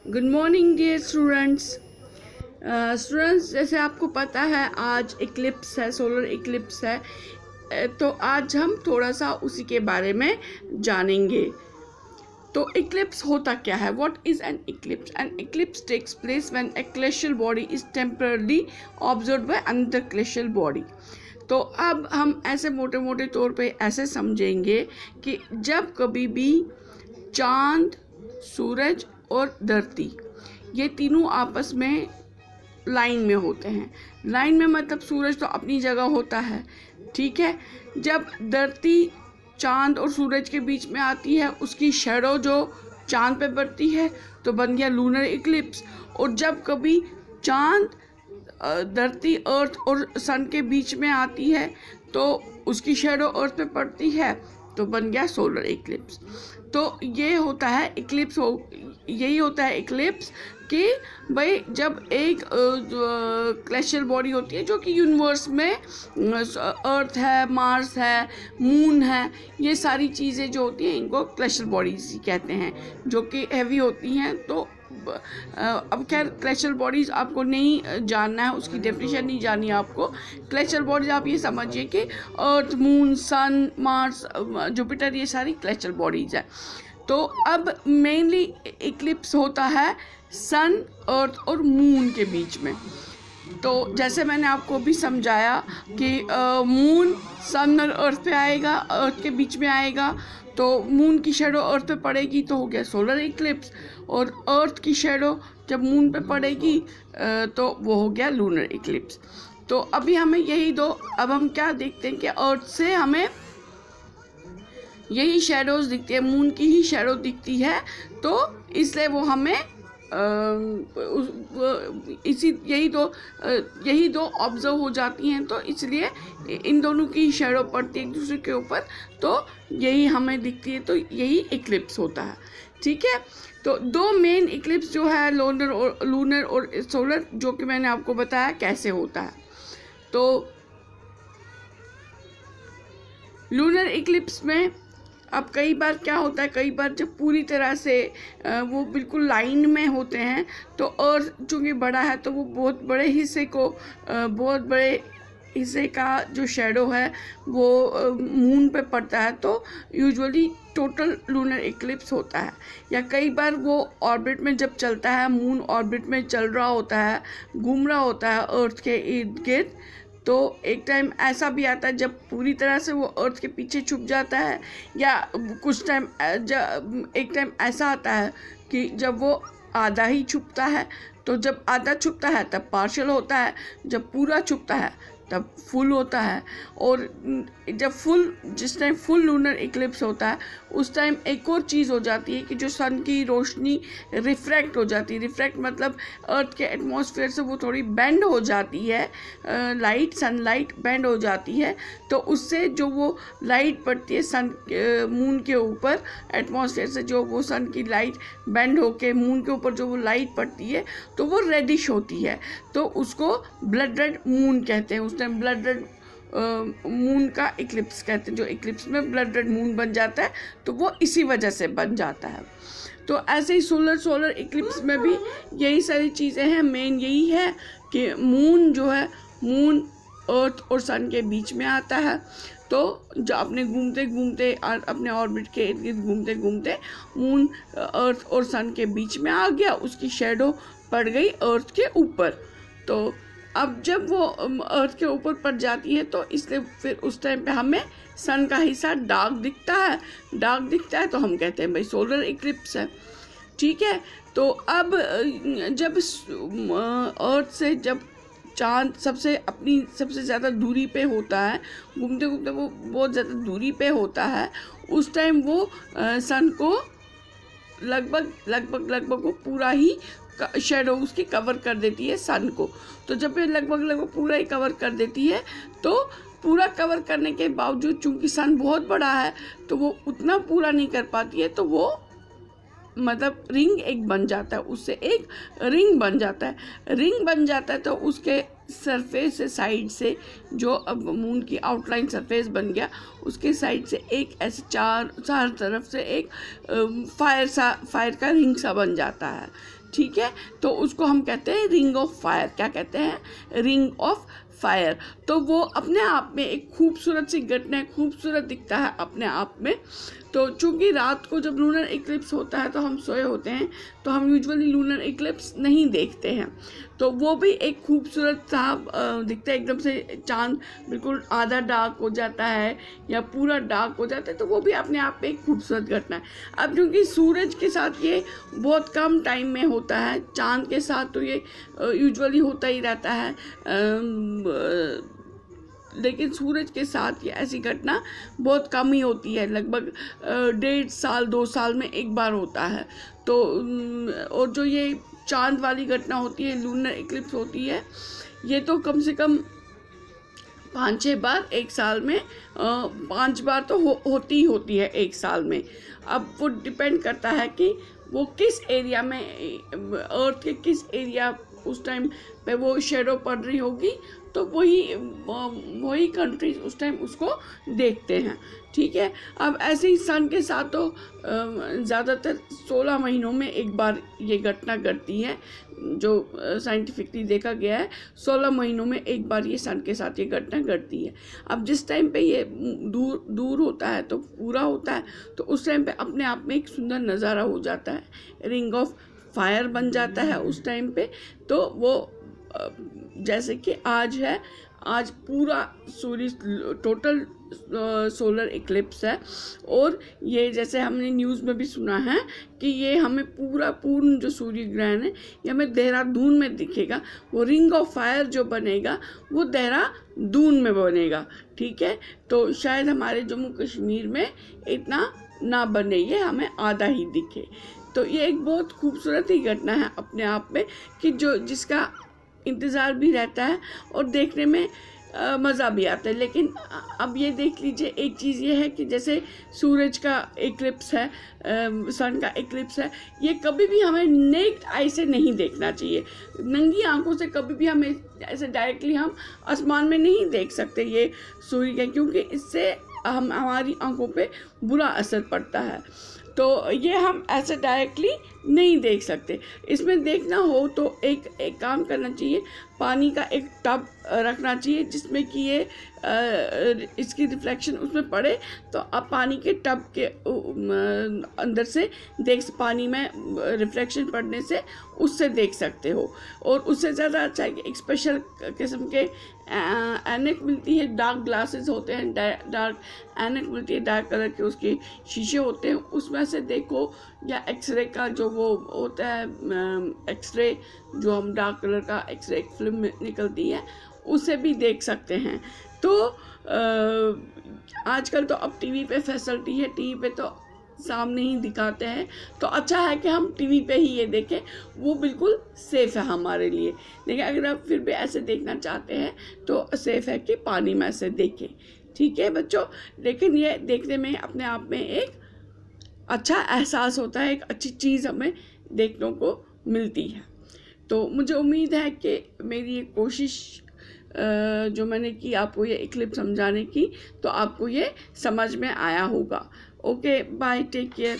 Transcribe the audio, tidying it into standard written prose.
Good morning dear students. जैसे आपको पता है आज इक्लिप्स है, सोलर इक्लिप्स है, तो आज हम थोड़ा सा उसी के बारे में जानेंगे। तो इक्लिप्स होता क्या है? What is an eclipse? An eclipse takes place when a glacial body is temporarily observed by another glacial body. तो अब हम ऐसे मोटे मोटे तौर पे ऐसे समझेंगे कि जब कभी भी चांद, सूरज और धरती ये तीनों आपस में लाइन में होते हैं। लाइन में मतलब सूरज तो अपनी जगह होता है, ठीक है। जब धरती चांद और सूरज के बीच में आती है, उसकी शैडो जो चांद पे पड़ती है तो बन गया लूनर इक्लिप्स। और जब कभी चांद, धरती, अर्थ और सन के बीच में आती है तो उसकी शैडो अर्थ पे पड़ती है तो बन गया सोलर इक्लिप्स। तो ये होता है इक्लिप्स, यही होता है इक्लिप्स कि भाई जब एक ग्लेशियल बॉडी होती है जो कि यूनिवर्स में अर्थ है, मार्स है, मून है, ये सारी चीज़ें जो होती हैं इनको ग्लेशियल बॉडीज कहते हैं, जो कि हैवी होती हैं। तो अब खैर ग्लेशियल बॉडीज़ आपको नहीं जानना है, उसकी डेफिनेशन नहीं जाननी है आपको। ग्लेशियल बॉडीज़ आप ये समझिए कि अर्थ, मून, सन, मार्स, जुपिटर, ये सारी ग्लेशियल बॉडीज़ है। तो अब मेनली इक्लिप्स होता है सन, अर्थ और मून के बीच में। तो जैसे मैंने आपको भी समझाया कि मून सन और अर्थ पे आएगा, अर्थ के बीच में आएगा, तो मून की शैडो अर्थ पे पड़ेगी तो हो गया सोलर इक्लिप्स, और अर्थ की शैडो जब मून पे पड़ेगी तो वो हो गया लूनर इक्लिप्स। तो अभी हमें यही दो, अब हम क्या देखते हैं कि अर्थ से हमें यही शैडोज दिखती है, मून की ही शैडो दिखती है, तो इसलिए वो हमें यही दो ऑब्जर्व हो जाती हैं, तो इसलिए इन दोनों की शैडो पड़ती है एक दूसरे के ऊपर, तो यही हमें दिखती है, तो यही इक्लिप्स होता है, ठीक है। तो दो मेन इक्लिप्स जो है लूनर और सोलर, जो कि मैंने आपको बताया कैसे होता है। तो लूनर इक्लिप्स में अब कई बार क्या होता है, कई बार जब पूरी तरह से वो बिल्कुल लाइन में होते हैं तो अर्थ चूँकि बड़ा है तो वो बहुत बड़े हिस्से का जो शैडो है वो मून पे पड़ता है, तो यूजुअली टोटल लूनर इक्लिप्स होता है। या कई बार वो ऑर्बिट में जब चलता है, मून ऑर्बिट में चल रहा होता है, घूम रहा होता है अर्थ के इर्द गिर्द, तो एक टाइम ऐसा भी आता है जब पूरी तरह से वो अर्थ के पीछे छुप जाता है, या कुछ टाइम एक टाइम ऐसा आता है कि जब वो आधा ही छुपता है। तो जब आधा छुपता है तब पार्शियल होता है, जब पूरा छुपता है तब फुल होता है। और जब जिस टाइम फुल लूनर इक्लिप्स होता है उस टाइम एक और चीज़ हो जाती है कि जो सन की रोशनी रिफ्रैक्ट हो जाती है। रिफ्रैक्ट मतलब अर्थ के एटमॉस्फेयर से वो थोड़ी बेंड हो जाती है, सनलाइट बेंड हो जाती है, तो उससे जो वो लाइट पड़ती है मून के ऊपर, एटमॉस्फेयर से जो वो सन की लाइट बेंड होके मून के ऊपर जो वो लाइट पड़ती है तो वो रेडिश होती है, तो उसको ब्लड रेड मून कहते हैं। उस टाइम ब्लड रेड मून का इक्लिप्स कहते हैं, जो इक्लिप्स में ब्लड रेड मून बन जाता है तो वो इसी वजह से बन जाता है। तो ऐसे ही सोलर इक्लिप्स में भी यही सारी चीज़ें हैं। मेन यही है कि मून जो है, मून अर्थ और सन के बीच में आता है, तो जो अपने घूमते घूमते अपने ऑर्बिट के इर्द गिर्द घूमते घूमते मून अर्थ और सन के बीच में आ गया, उसकी शैडो पड़ गई अर्थ के ऊपर। तो अब जब वो अर्थ के ऊपर पड़ जाती है तो इसलिए फिर उस टाइम पे हमें सन का हिस्सा डार्क दिखता है, तो हम कहते हैं भाई सोलर इक्लिप्स है, ठीक है। तो अब जब अर्थ से जब चांद सबसे ज़्यादा दूरी पे होता है, घूमते घूमते वो बहुत ज़्यादा दूरी पे होता है, उस टाइम वो सन को लगभग वो पूरा ही शैडो उसकी कवर कर देती है सन को। तो जब ये लगभग पूरा ही कवर कर देती है, तो पूरा कवर करने के बावजूद चूंकि सन बहुत बड़ा है तो वो उतना पूरा नहीं कर पाती है, तो वो मतलब रिंग एक बन जाता है, उससे एक रिंग बन जाता है। तो उसके सरफेस से साइड से जो अब मून की आउटलाइन सरफेस बन गया, उसके साइड से एक ऐसे चार तरफ से एक फायर का रिंग सा बन जाता है, ठीक है, तो उसको हम कहते हैं रिंग ऑफ फायर। क्या कहते हैं? Ring of fire. तो वो अपने आप में एक खूबसूरत सी घटना है, खूबसूरत दिखता है अपने आप में। तो चूंकि रात को जब लूनर इक्लिप्स होता है तो हम सोए होते हैं, तो हम यूजुअली लूनर इक्लिप्स नहीं देखते हैं। तो वो भी एक खूबसूरत सा दिखता है, एकदम से चांद बिल्कुल आधा डार्क हो जाता है या पूरा डार्क हो जाता है, तो वो भी अपने आप में एक खूबसूरत घटना है। अब क्योंकि सूरज के साथ ये बहुत कम टाइम में होता है, चांद के साथ तो ये यूजुअली होता ही रहता है, लेकिन सूरज के साथ ये ऐसी घटना बहुत कम ही होती है, लगभग 1.5 साल 2 साल में एक बार होता है। तो और जो ये चांद वाली घटना होती है, लूनर इक्लिप्स होती है, ये तो कम से कम 5-6 बार एक साल में, 5 बार तो होती है एक साल में। अब वो डिपेंड करता है कि वो किस एरिया में, अर्थ के किस एरिया उस टाइम पे वो शेडो पड़ रही होगी, तो वही कंट्रीज उस टाइम उसको देखते हैं। ठीक है, अब ऐसे ही सन के साथ तो ज़्यादातर 16 महीनों में एक बार ये घटना घटती है, जो साइंटिफिकली देखा गया है। 16 महीनों में एक बार ये सन के साथ ये घटना घटती है। अब जिस टाइम पे ये दूर होता है तो पूरा होता है, तो उस टाइम पे अपने आप में एक सुंदर नज़ारा हो जाता है, रिंग ऑफ फायर बन जाता है उस टाइम पे। तो वो जैसे कि आज है, आज पूरा सूर्य टोटल सोलर इक्लिप्स है, और ये जैसे हमने न्यूज़ में भी सुना है कि ये हमें पूर्ण जो सूर्य ग्रहण है ये हमें देहरादून में दिखेगा। वो रिंग ऑफ फायर जो बनेगा वो देहरादून में बनेगा। ठीक है, तो शायद हमारे जम्मू कश्मीर में इतना ना बने, ये हमें आधा ही दिखे। तो ये एक बहुत खूबसूरत ही घटना है अपने आप में, कि जिसका इंतज़ार भी रहता है और देखने में मज़ा भी आता है। लेकिन अब ये देख लीजिए, एक चीज़ ये है कि जैसे सूरज का इक्लिप्स है, सन का इक्लिप्स है, ये कभी भी हमें नेक्ड आई से नहीं देखना चाहिए। नंगी आंखों से कभी भी हमें ऐसे डायरेक्टली हम आसमान में नहीं देख सकते ये सूर्य का, क्योंकि इससे हमारी आंखों पे बुरा असर पड़ता है। तो ये हम ऐसे डायरेक्टली नहीं देख सकते। इसमें देखना हो तो एक काम करना चाहिए, पानी का एक टब रखना चाहिए जिसमें कि ये इसकी रिफ्लेक्शन उसमें पड़े, तो आप पानी के टब के अंदर से पानी में रिफ्लेक्शन पड़ने से उससे देख सकते हो। और उससे ज़्यादा अच्छा है कि एक स्पेशल किस्म के ऐनक मिलती है, डार्क ग्लासेस होते हैं, डार्क ऐनक मिलती है, डार्क कलर के उसके शीशे होते हैं, उसमें से देखो, या एक्सरे का जो वो होता है, एक्सरे जो हम डार्क कलर का एक्सरे फिल्म निकलती है, उसे भी देख सकते हैं। तो आजकल तो अब टीवी पे फैसिलिटी है, टीवी पे तो सामने ही दिखाते हैं, तो अच्छा है कि हम टीवी पे ही ये देखें, वो बिल्कुल सेफ़ है हमारे लिए। लेकिन अगर आप फिर भी ऐसे देखना चाहते हैं तो सेफ़ है कि पानी में ऐसे देखें। ठीक है बच्चों, लेकिन ये देखने में अपने आप में एक अच्छा एहसास होता है, एक अच्छी चीज़ हमें देखने को मिलती है। तो मुझे उम्मीद है कि मेरी ये कोशिश जो मैंने की आपको ये इक्लिप्स समझाने की, तो आपको ये समझ में आया होगा। Okay, bye, take care.